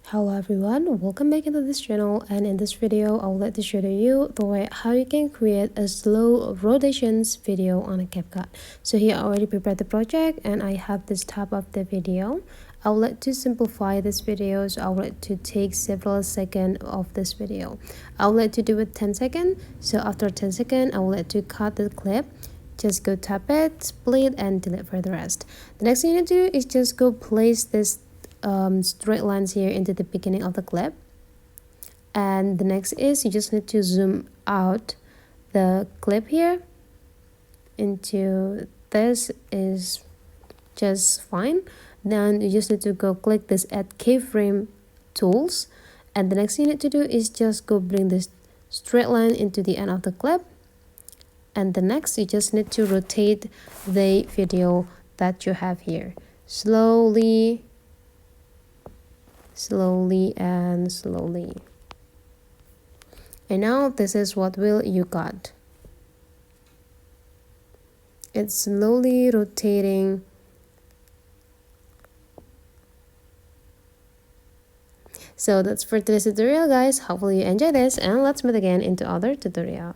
Hello everyone, welcome back into this channel, and in this video I would like to show you the way how you can create a slow rotations video on a CapCut. So here I already prepared the project and I have this tab of the video. I would like to simplify this video, so I would like to take several seconds of this video. I would like to do it 10 seconds. So after 10 seconds I would like to cut the clip. Just go tap it, split, and delete for the rest. The next thing you need to do is just go place this straight lines here into the beginning of the clip, and the next is you just need to zoom out the clip here into this is just fine. Then you just need to go click this add keyframe tools, and the next thing you need to do is just go bring this straight line into the end of the clip, and the next you just need to rotate the video that you have here slowly and slowly. And now this is what will you got. It's slowly rotating. So that's for today's tutorial, guys. Hopefully you enjoy this, and let's meet again into other tutorial.